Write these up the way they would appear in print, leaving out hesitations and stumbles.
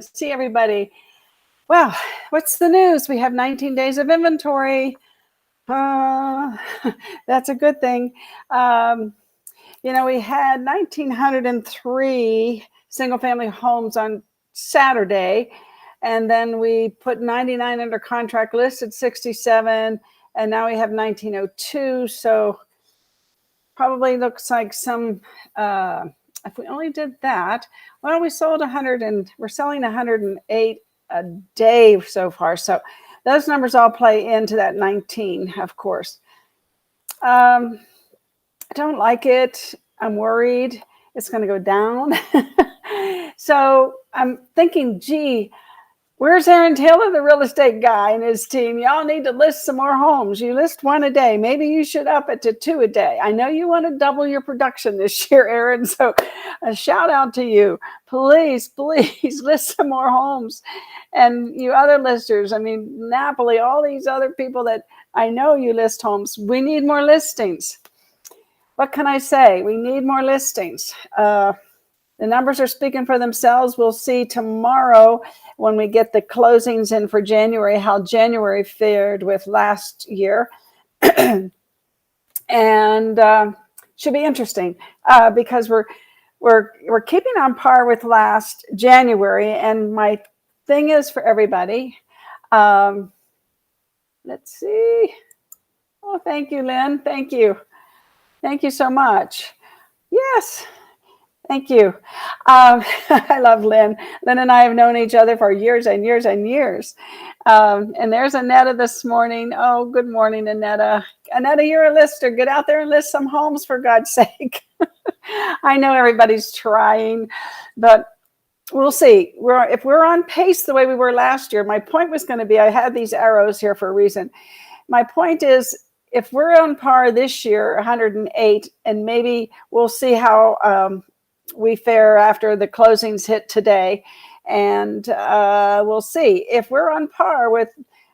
See everybody. Well, what's the news? We have 19 days of inventory. Uh, that's a good thing. Um, we had 1,903 single family homes on Saturday, and then we put 99 under contract, listed 67, and now we have 1902. So probably looks like if we only did that, well, we sold 100 and we're selling 108 a day so far. So those numbers all play into that 19, of course. I don't like it. I'm worried it's going to go down. So I'm thinking, gee, where's Aaron Taylor, the real estate guy, and his team? Y'all need to list some more homes. You list one a day. Maybe you should up it to 2 a day. I know you want to double your production this year, Aaron. So a shout out to you. Please list some more homes. And you other listers, Napoli, all these other people that I know you list homes. We need more listings. What can I say? We need more listings. The numbers are speaking for themselves. We'll see tomorrow when we get the closings in for January, how January fared with last year. And should be interesting because we're keeping on par with last January. And my thing is for everybody. Let's see. Oh, thank you, Lynn. Thank you. Thank you so much. Yes. Thank you. I love Lynn. Lynn and I have known each other for years and years and years. And there's Annetta this morning. Oh, good morning, Annetta. Annetta, you're a lister. Get out there and list some homes, for God's sake. I know everybody's trying, but we'll see. If we're on pace the way we were last year, my point was going to be, I had these arrows here for a reason. My point is, if we're on par this year, 108, and maybe we'll see how we fare after the closings hit today, and we'll see if we're on par with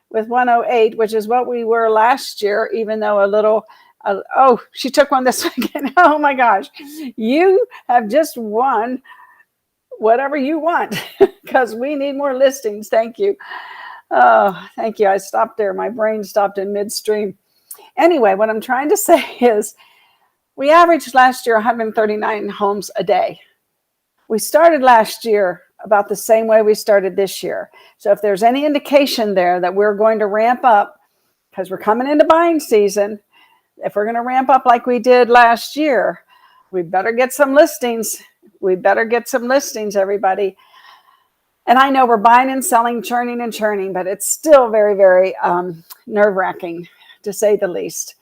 108, which is what we were last year, even though a little. Oh, she took one this weekend. Oh my gosh, you have just won whatever you want because we need more listings. Thank you. Oh, thank you. I stopped there. My brain stopped in midstream. Anyway, what I'm trying to say is, we averaged last year 139 homes a day. We started last year about the same way we started this year. So if there's any indication there that we're going to ramp up, because we're coming into buying season, if we're going to ramp up like we did last year, we better get some listings. We better get some listings, everybody. And I know we're buying and selling, churning and churning, but it's still very, very nerve-wracking, to say the least.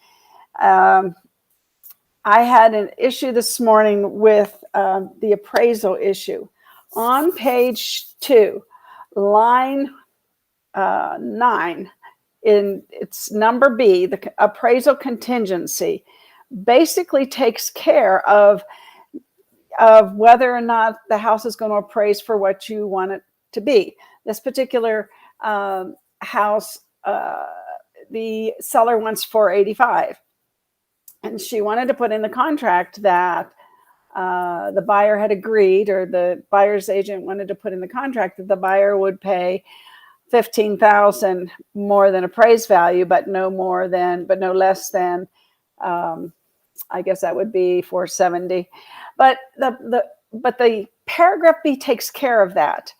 I had an issue this morning with the appraisal issue. On page 2, line 9, in its number B, the appraisal contingency basically takes care of whether or not the house is going to appraise for what you want it to be. This particular house, the seller wants $485. And she wanted to put in the contract that the buyer had agreed, or the buyer's agent wanted to put in the contract that the buyer would pay $15,000 more than appraised value, but no less than, I guess that would be $470. But the paragraph B takes care of that.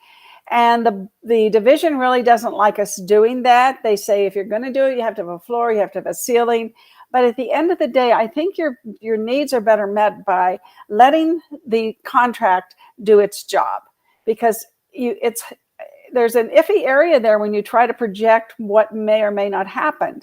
And the division really doesn't like us doing that. They say if you're going to do it, you have to have a floor, you have to have a ceiling. But at the end of the day, I think your needs are better met by letting the contract do its job, because there's an iffy area there when you try to project what may or may not happen.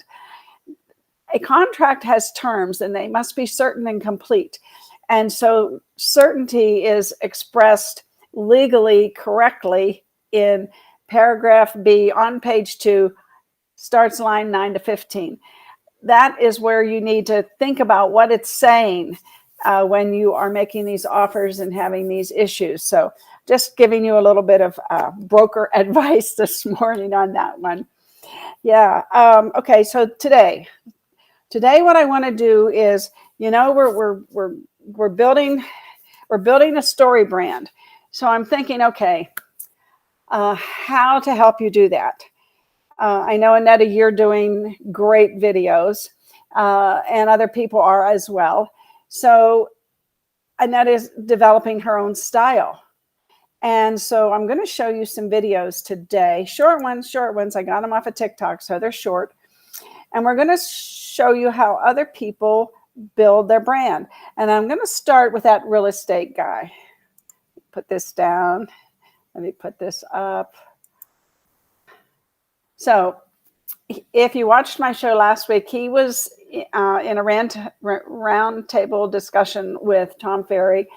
A contract has terms, and they must be certain and complete. And so certainty is expressed legally correctly in paragraph B on page 2, starts line 9 to 15. That is where you need to think about what it's saying when you are making these offers and having these issues. So just giving you a little bit of broker advice this morning on that one. Yeah. Okay. So today, what I want to do is, we're building a story brand. So I'm thinking, okay, how to help you do that. I know, Annetta, you're doing great videos, and other people are as well. So Annetta is developing her own style. And so I'm going to show you some videos today. Short ones. I got them off of TikTok, so they're short. And we're going to show you how other people build their brand. And I'm going to start with that real estate guy. Put this down. Let me put this up. So if you watched my show last week, he was in a round table discussion with Tom Ferry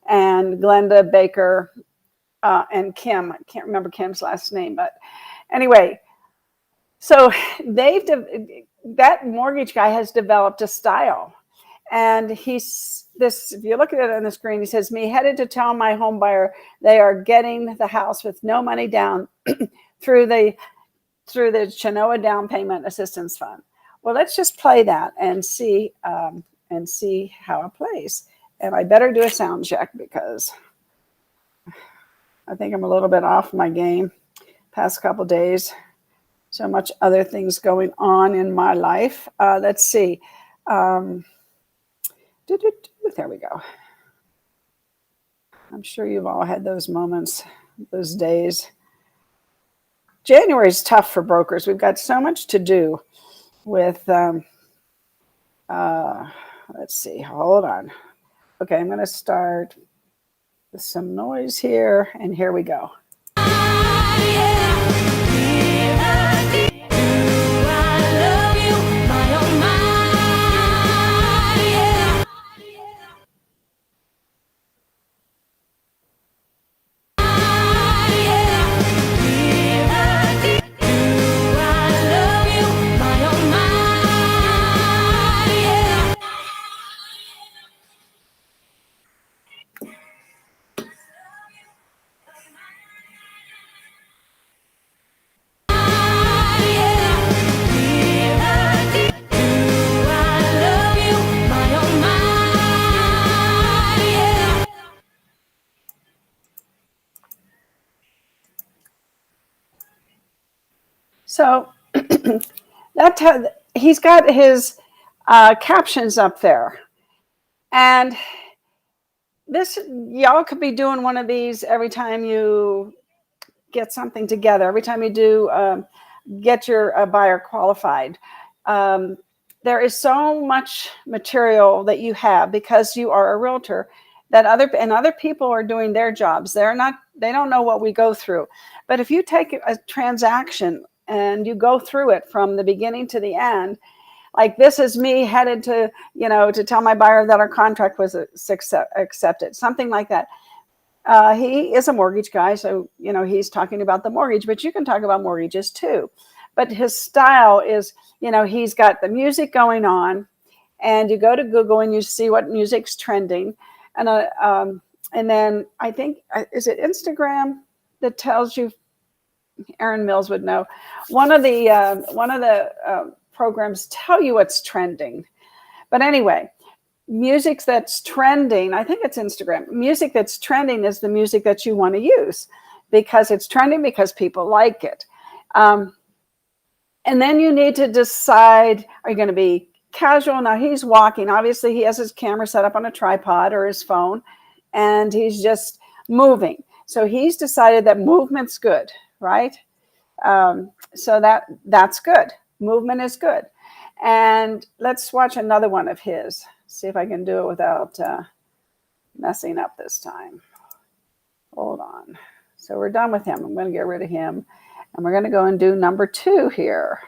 and Glenda Baker and Kim. I can't remember Kim's last name, but anyway, so that mortgage guy has developed a style. And if you look at it on the screen, he says, me headed to tell my home buyer they are getting the house with no money down through the Chenoa Down Payment Assistance Fund. Well, let's just play that and see how it plays. And I better do a sound check because I think I'm a little bit off my game past couple days. So much other things going on in my life. Let's see. There we go. I'm sure you've all had those moments, those days. January is tough for brokers. We've got so much to do with, let's see, hold on. Okay, I'm going to start with some noise here, and here we go. So he's got his captions up there. And y'all could be doing one of these every time you get something together, every time you do get your buyer qualified. There is so much material that you have because you are a realtor that other people are doing their jobs. They don't know what we go through. But if you take a transaction and you go through it from the beginning to the end, like this is me headed to tell my buyer that our contract was accepted, something like that. He is a mortgage guy, so he's talking about the mortgage, but you can talk about mortgages too. But his style is, he's got the music going on, and you go to Google and you see what music's trending, and then I think is it Instagram that tells you. Aaron Mills would know. One of the programs tell you what's trending, but anyway. Music that's trending, I think it's Instagram. Music that's trending is the music that you want to use because it's trending because people like it. And then you need to decide, are you going to be casual? Now he's walking. Obviously, he has his camera set up on a tripod or his phone, and he's just moving. So he's decided that movement's good, right? So that's good. Movement is good. And let's watch another one of his. See if I can do it without messing up this time. Hold on. So we're done with him. I'm going to get rid of him. And we're going to go and do number 2 here.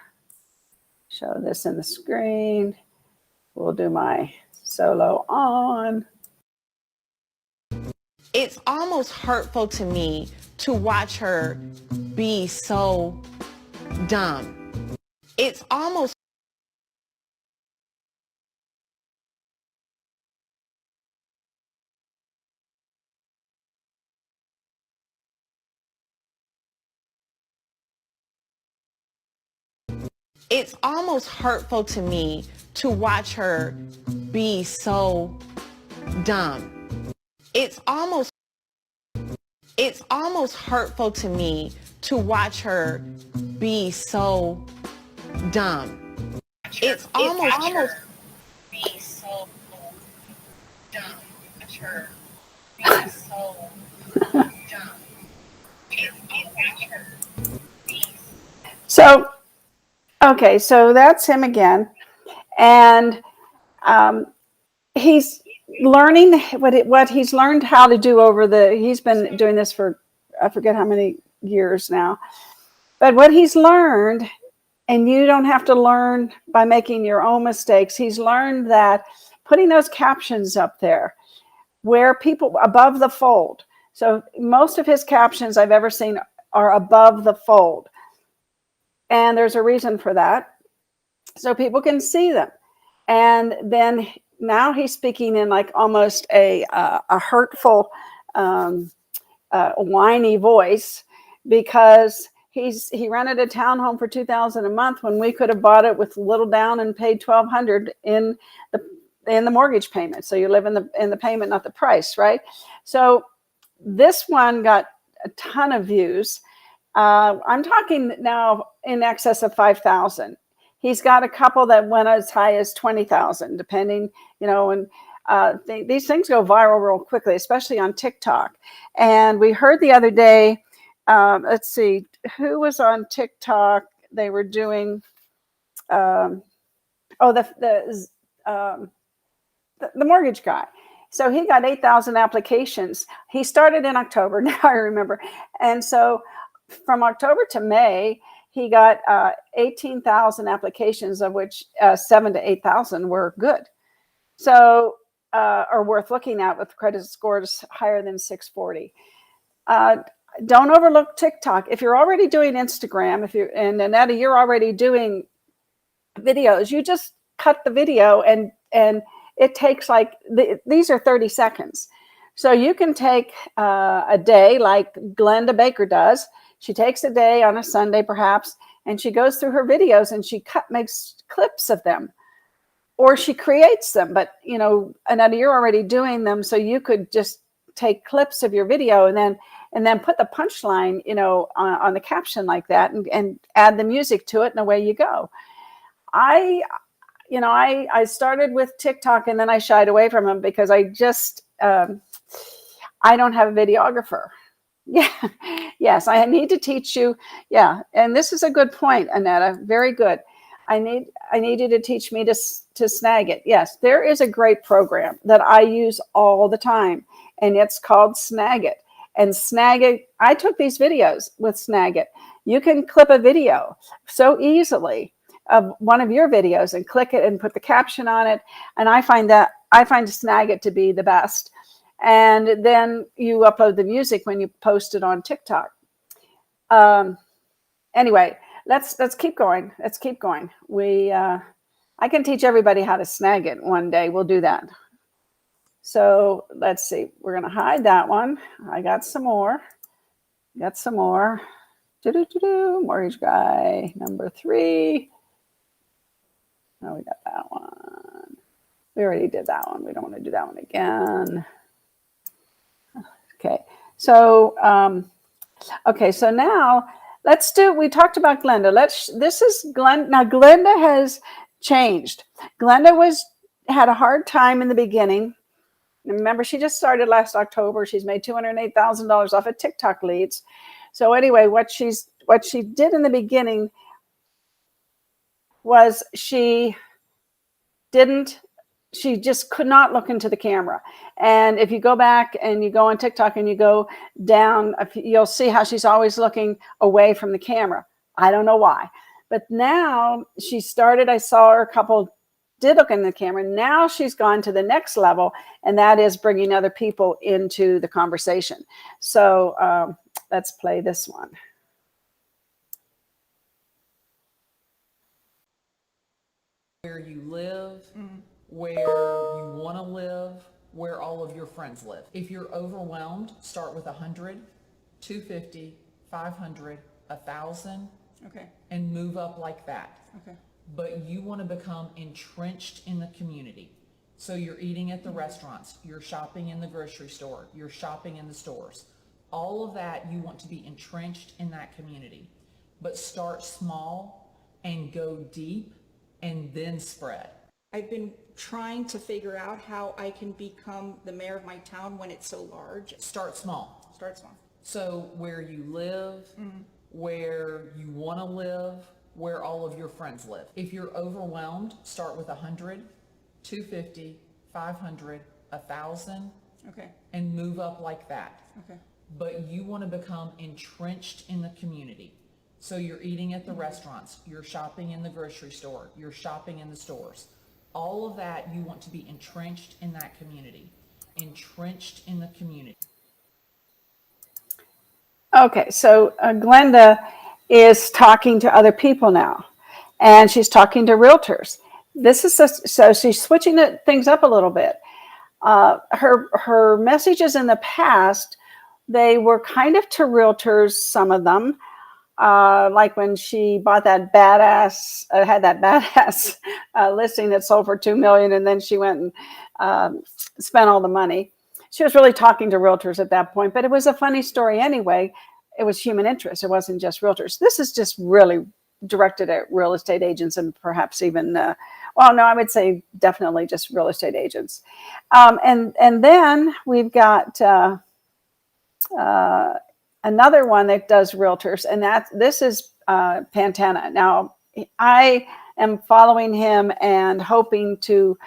Show this in the screen. We'll do my solo on. It's almost hurtful to me to watch her be so dumb. It's almost hurtful to me to watch her be so dumb. It's almost It's almost hurtful to me to watch her be so dumb. It's almost be so dumb. Watch her be so dumb. So, okay, so that's him again. And he's learning what he's learned how to do he's been doing this for, I forget how many years now. But what he's learned, and you don't have to learn by making your own mistakes, he's learned that putting those captions up there where people above the fold. So most of his captions I've ever seen are above the fold. And there's a reason for that. So people can see them. And then now he's speaking in like almost a hurtful, whiny voice, because he rented a townhome for $2,000 a month when we could have bought it with little down and paid $1,200 in the mortgage payment. So you live in the payment, not the price, right? So this one got a ton of views. I'm talking now in excess of 5,000. He's got a couple that went as high as 20,000, depending, and these things go viral real quickly, especially on TikTok. And we heard the other day, let's see, who was on TikTok? They were doing, the mortgage guy. So he got 8,000 applications. He started in October, now I remember. And so from October to May, he got 18,000 applications, of which 7,000 to 8,000 were good. So, are worth looking at with credit scores higher than 640. Don't overlook TikTok. If you're already doing Instagram, and Annetta, you're already doing videos, you just cut the video and it takes these are 30 seconds. So you can take a day like Glenda Baker does. She takes a day on a Sunday perhaps, and she goes through her videos and she makes clips of them, or she creates them. But Annetta, you're already doing them, so you could just take clips of your video and then put the punchline, on the caption like that, and add the music to it, and away you go. I started with TikTok and then I shied away from them because I just I don't have a videographer. Yeah. Yes, I need to teach you. Yeah. And this is a good point, Annetta. Very good. I need you to teach me to snag it. Yes, there is a great program that I use all the time, and it's called Snag It. And Snag It, I took these videos with Snag It. You can clip a video so easily of one of your videos and click it and put the caption on it. And I find Snag It to be the best. And then you upload the music when you post it on TikTok. Anyway, let's keep going. Let's keep going. I can teach everybody how to snag it one day. We'll do that. So let's see. We're going to hide that one. I got some more. Mortgage guy number 3. Oh, we got that one. We already did that one. We don't want to do that one again. Okay. So, so now we talked about Glenda. This is Glenda. Now Glenda has changed. Glenda had a hard time in the beginning. Remember, she just started last October. She's made $208,000 off of TikTok leads. So anyway, what she did in the beginning was she just could not look into the camera. And if you go back and you go on TikTok and you go down, you'll see how she's always looking away from the camera. I don't know why. But now I saw her a couple did look in the camera. Now she's gone to the next level, and that is bringing other people into the conversation. So let's play this one. Where you live, where you want to live, where all of your friends live. If you're overwhelmed, start with 100, 250, 500, 1,000, Okay. and move up like that. Okay. But you want to become entrenched in the community. So you're eating at the restaurants, you're shopping in the grocery store, you're shopping in the stores. All of that, you want to be entrenched in that community, but start small and go deep and then spread. I've been trying to figure out how I can become the mayor of my town when it's so large. Start small. Start small. So where you live, where you want to live, where all of your friends live. If you're overwhelmed, start with 100, 250, 500, 1,000, Okay. and move up like that. Okay. But you want to become entrenched in the community. So you're eating at the restaurants, you're shopping in the grocery store, you're shopping in the stores. All of that, you want to be entrenched in that community. Entrenched in the community. Okay, so Glenda is talking to other people now, and she's talking to realtors. This is so she's switching things up a little bit. Her messages in the past, they were kind of to realtors, some of them, like when she bought that badass, had that badass listing that sold for $2 million, and then she went and spent all the money. She was really talking to realtors at that point, but it was a funny story anyway. It was human interest. It wasn't just realtors. This is just really directed at real estate agents and perhaps even, well, no, I would say definitely just real estate agents. And then we've got another one that does realtors, and this is Pantana. Now, I am following him and hoping to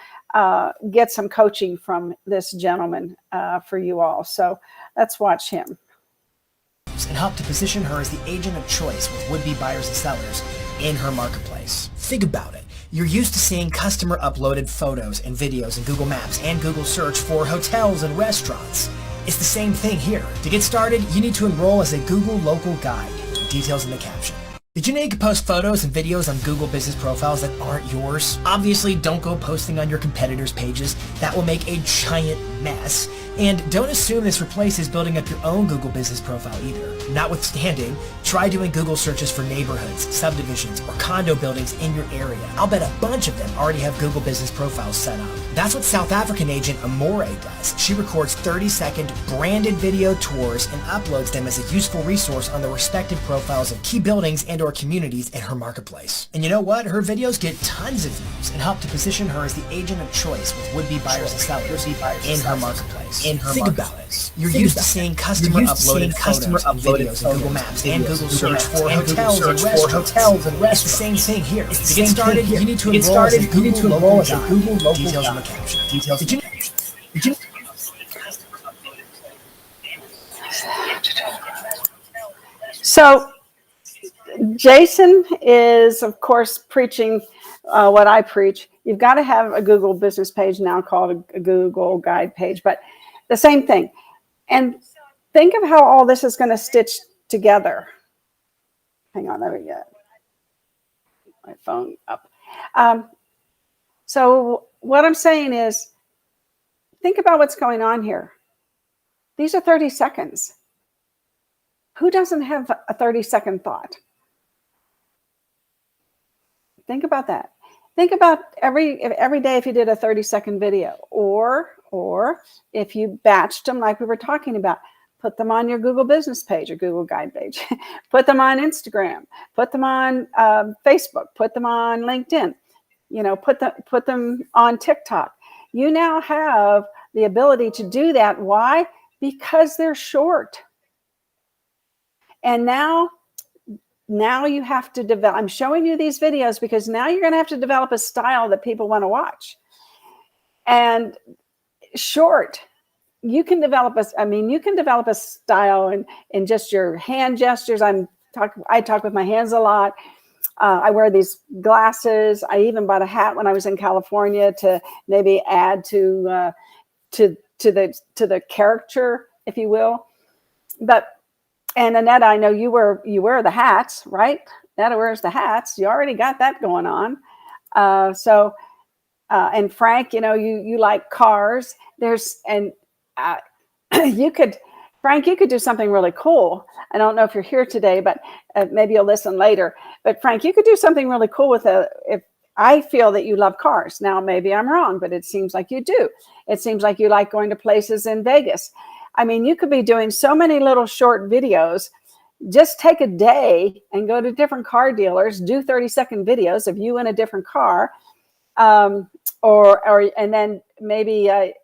get some coaching from this gentleman for you all. So let's watch him. And help to position her as the agent of choice with would-be buyers and sellers in her marketplace. Think about it. You're used to seeing customer uploaded photos and videos in Google Maps and Google Search for hotels and restaurants. It's the same thing here. To get started, you need to enroll as a Google Local Guide. Details in the caption. Did you know you can post photos and videos on Google business profiles that aren't yours? Obviously, don't go posting on your competitors' pages. That will make a giant mess. And don't assume this replaces building up your own Google business profile either. Notwithstanding, try doing Google searches for neighborhoods, subdivisions, or condo buildings in your area. I'll bet a bunch of them already have Google business profiles set up. That's what South African agent Amore does. She records 30-second branded video tours and uploads them as a useful resource on the respective profiles of key buildings and or communities in her marketplace. And you know what? Her videos get tons of views and help to position her as the agent of choice with would-be buyers and sellers in her marketplace. Think about it. You're used to seeing customer uploaded photos and videos in Google Maps and Google Search for hotels and restaurants. It's the same thing here. To get started, you need to enroll as a Google Local Guide. Details in the caption. Did you So Jason is, of course, preaching what I preach. You've got to have a Google business page now called a Google Guide page, but the same thing. And think of how all this is going to stitch together. Hang on, let me get my phone up. So what I'm saying is, think about what's going on here. These are 30 seconds. Who doesn't have a 30-second thought? Think about that. Think about every day if you did a 30-second video, or if you batched them like we were talking about, put them on your Google business page or Google Guide page, put them on Instagram, put them on Facebook, put them on LinkedIn, put them on TikTok. You now have the ability to do that. Why? Because they're short. And now you have to develop. I'm showing you these videos because now you're going to have to develop a style that people want to watch. And short, you can develop a style in just your hand gestures. I talk with my hands a lot. I wear these glasses. I even bought a hat when I was in California to maybe add to the character, if you will. And Annette, I know you wear the hats, right? Annette wears the hats. You already got that going on. And Frank, you like cars. Frank, you could do something really cool. I don't know if you're here today, but maybe you'll listen later. But Frank, you could do something really cool if I feel that you love cars. Now, maybe I'm wrong, but it seems like you do. It seems like you like going to places in Vegas. I mean, you could be doing so many little short videos. Just take a day and go to different car dealers, do 30-second videos of you in a different car. And then maybe I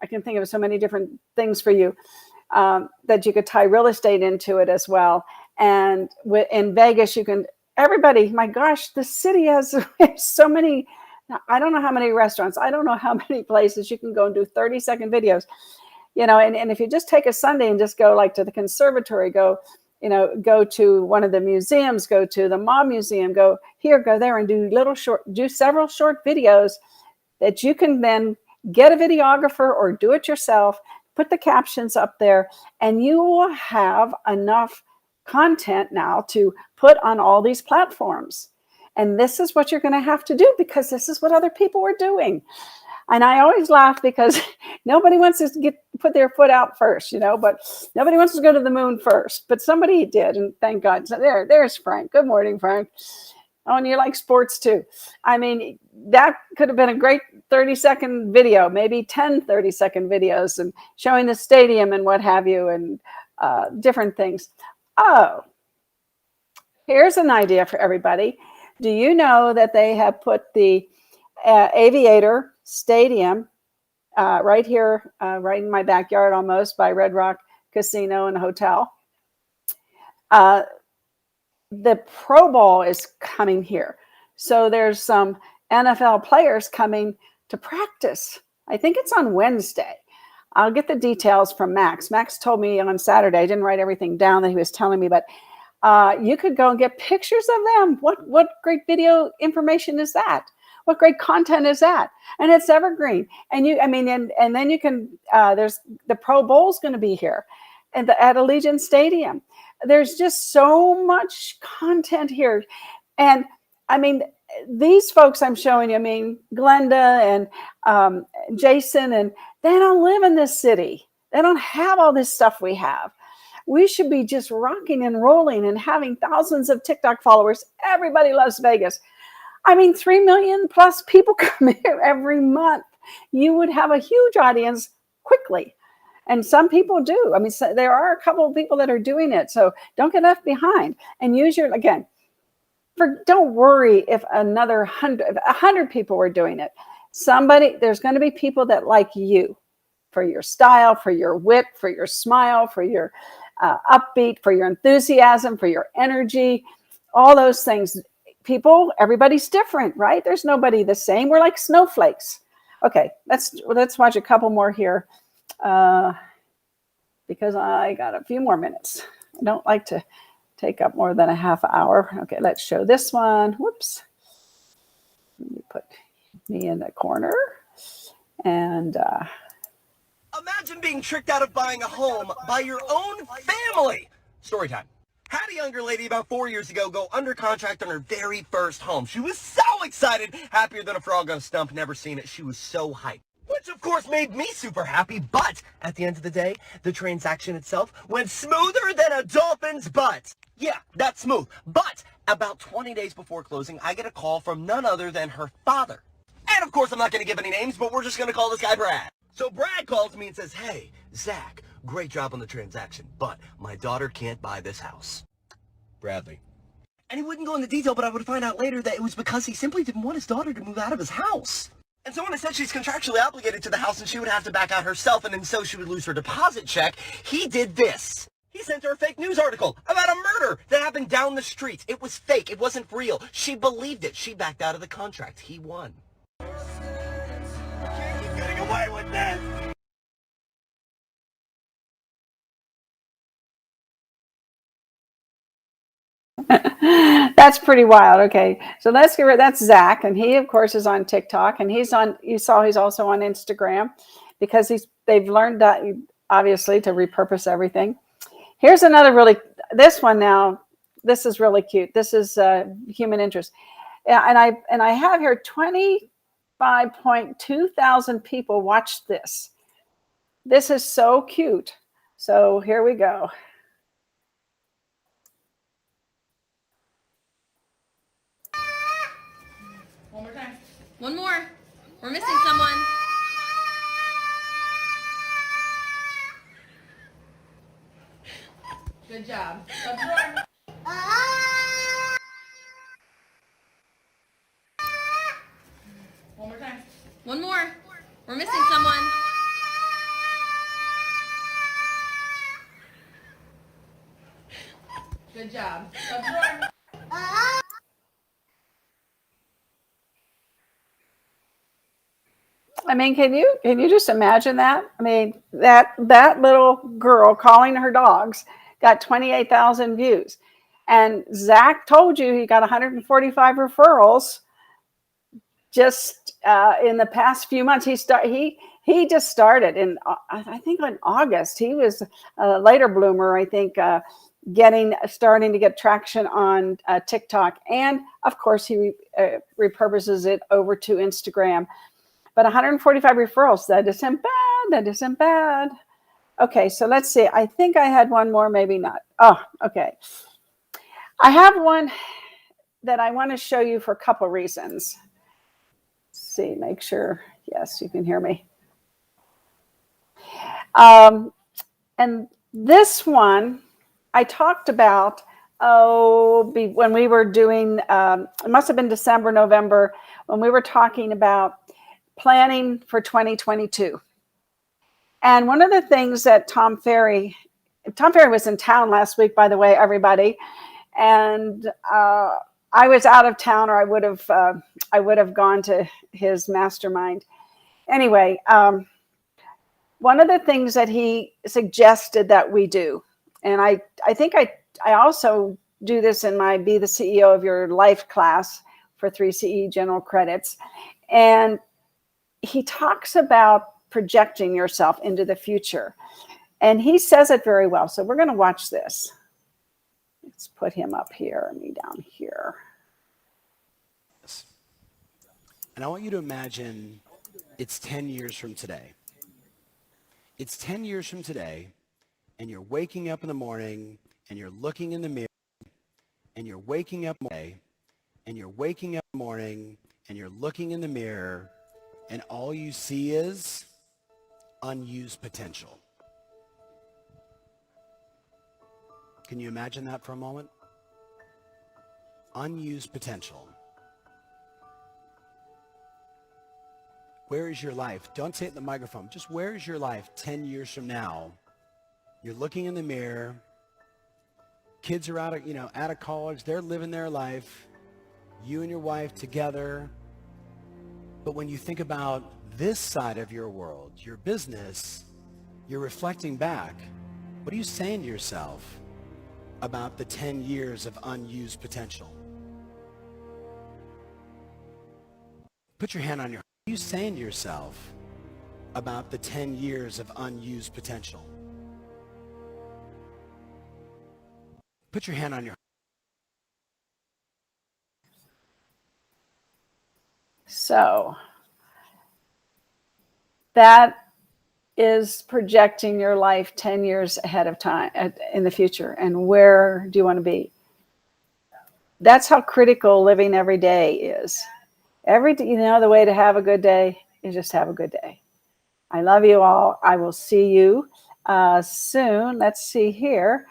can think of so many different things for you that you could tie real estate into it as well. And in Vegas, you can, everybody, my gosh, the city has so many, I don't know how many restaurants, I don't know how many places you can go and do 30-second videos, and if you just take a Sunday and just go like to the conservatory, go to one of the museums, go to the Mob Museum, go here, go there, and do several short videos that you can then get a videographer or do it yourself, put the captions up there, and you will have enough content now to put on all these platforms. And this is what you're going to have to do, because this is what other people are doing. And I always laugh because nobody wants to put their foot out first, but nobody wants to go to the moon first. But somebody did, and thank God. So there's Frank. Good morning, Frank. Oh, and you like sports too. I mean, that could have been a great 30-second video, maybe 10 30-second videos, and showing the stadium and what have you, and different things. Oh, here's an idea for everybody. Do you know that they have put the Aviator Stadium right here, right in my backyard almost, by Red Rock Casino and Hotel? The Pro Bowl is coming here. So there's some NFL players coming to practice. I think it's on Wednesday. I'll get the details from Max. Max told me on Saturday. I didn't write everything down that he was telling me, but you could go and get pictures of them. What great video information is that? What great content is that? And it's evergreen. And then you can, there's the Pro Bowl's going to be here at Allegiant Stadium. There's just so much content here. And I mean, these folks I'm showing you, Glenda and Jason, and they don't live in this city. They don't have all this stuff we have. We should be just rocking and rolling and having thousands of TikTok followers. Everybody loves Vegas. 3 million plus people come here every month. You would have a huge audience quickly. And some people do. So there are a couple of people that are doing it. So don't get left behind, and use don't worry if another 100 people were doing it. There's going to be people that like you for your style, for your wit, for your smile, for your upbeat, for your enthusiasm, for your energy, all those things. Everybody's different, right? There's nobody the same. We're like snowflakes. Okay, let's watch a couple more here. Because I got a few more minutes. I don't like to take up more than a half hour. Okay, let's show this one. Whoops. Let me put me in the corner. And imagine being tricked out of buying a home by your own family. Story time. Had a younger lady about 4 years ago go under contract on her very first home. She was so excited, happier than a frog on a stump, never seen it. She was so hyped. Which of course made me super happy, but at the end of the day, the transaction itself went smoother than a dolphin's butt. Yeah, that's smooth. But about 20 days before closing, I get a call from none other than her father. And of course, I'm not going to give any names, but we're just going to call this guy Brad. So Brad calls me and says, "Hey, Zach, great job on the transaction, but my daughter can't buy this house." Bradley. And he wouldn't go into detail, but I would find out later that it was because he simply didn't want his daughter to move out of his house. And so when I said she's contractually obligated to the house and she would have to back out herself, and then so she would lose her deposit check, he did this. He sent her a fake news article about a murder that happened down the street. It was fake. It wasn't real. She believed it. She backed out of the contract. He won. I can't keep getting away with this! That's pretty wild. Okay, so that's Zach, and he of course is on TikTok, and he's also on Instagram, because they've learned that obviously to repurpose everything. Here's another this one now. This is really cute. This is human interest, and I have here 25.2 thousand people watched this. This is so cute. So here we go. One more time. One more. We're missing someone. Good job. Shut the door. One more time. One more. We're missing someone. Good job. Shut the door. I mean, can you just imagine that? I mean, that little girl calling her dogs got 28,000 views, and Zach told you he got 145 referrals just in the past few months. He just started in I think in August. He was a later bloomer, I think, starting to get traction on TikTok, and of course he repurposes it over to Instagram. But 145 referrals, that isn't bad. That isn't bad. Okay, so let's see. I think I had one more, maybe not. Oh, okay. I have one that I want to show you for a couple reasons. Let's see, make sure. Yes, you can hear me. And this one I talked about, when we were doing, it must have been December, November, when we were talking about planning for 2022. And one of the things that Tom Ferry was in town last week, by the way, everybody. And I was out of town, or I would have gone to his mastermind. Anyway, one of the things that he suggested that we do, and I think I also do this in my Be the CEO of Your Life class for 3CE General Credits. And he talks about projecting yourself into the future. And he says it very well. So we're going to watch this. Let's put him up here and me down here. And I want you to imagine it's 10 years from today. It's 10 years from today, and you're waking up in the morning, and you're looking in the mirror, and you're waking up today, and you're waking up in the morning, and you're looking in the mirror, and all you see is unused potential. Can you imagine that for a moment? Unused potential. Where is your life? Don't say it in the microphone. Just where is your life 10 years from now? You're looking in the mirror. Kids are out of college. They're living their life. You and your wife together. But when you think about this side of your world, your business, you're reflecting back. What are you saying to yourself about the 10 years of unused potential? Put your hand on your heart. What are you saying to yourself about the 10 years of unused potential? Put your hand on your heart. So that is projecting your life 10 years ahead of time in the future. And where do you want to be? That's how critical living every day is. The way to have a good day is just have a good day. I love you all. I will see you soon. Let's see here.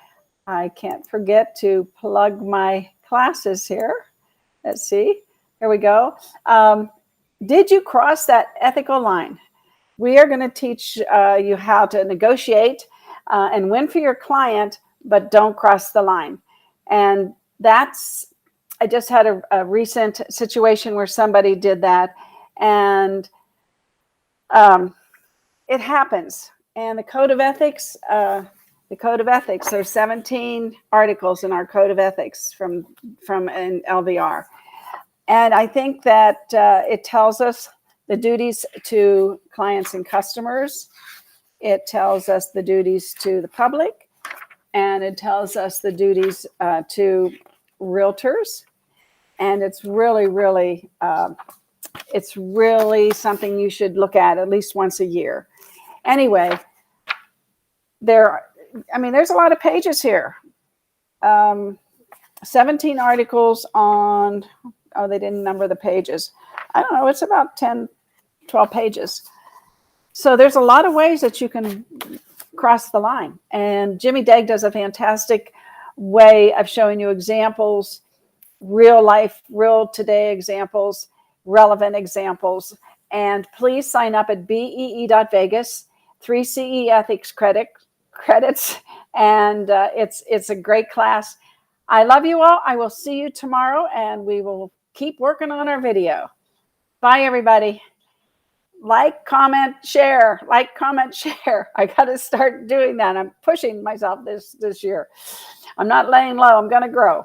I can't forget to plug my classes here. Let's see. Here we go. Did you cross that ethical line? We are going to teach you how to negotiate and win for your client, but don't cross the line. And I just had a recent situation where somebody did that, and it happens. And the Code of Ethics, there's 17 articles in our Code of Ethics from an LVR. And I think that it tells us the duties to clients and customers. It tells us the duties to the public, and it tells us the duties to realtors. And it's really, really, something you should look at least once a year. Anyway, there's a lot of pages here. 17 articles on, they didn't number the pages. I don't know, it's about 10, 12 pages. So there's a lot of ways that you can cross the line. And Jimmy Dagg does a fantastic way of showing you examples, real life, real today examples, relevant examples. And please sign up at bee.vegas, 3 CE ethics credits. And it's a great class. I love you all. I will see you tomorrow, and we will keep working on our video. Bye, everybody. Like, comment, share. Like, comment, share. I got to start doing that. I'm pushing myself this year. I'm not laying low. I'm going to grow.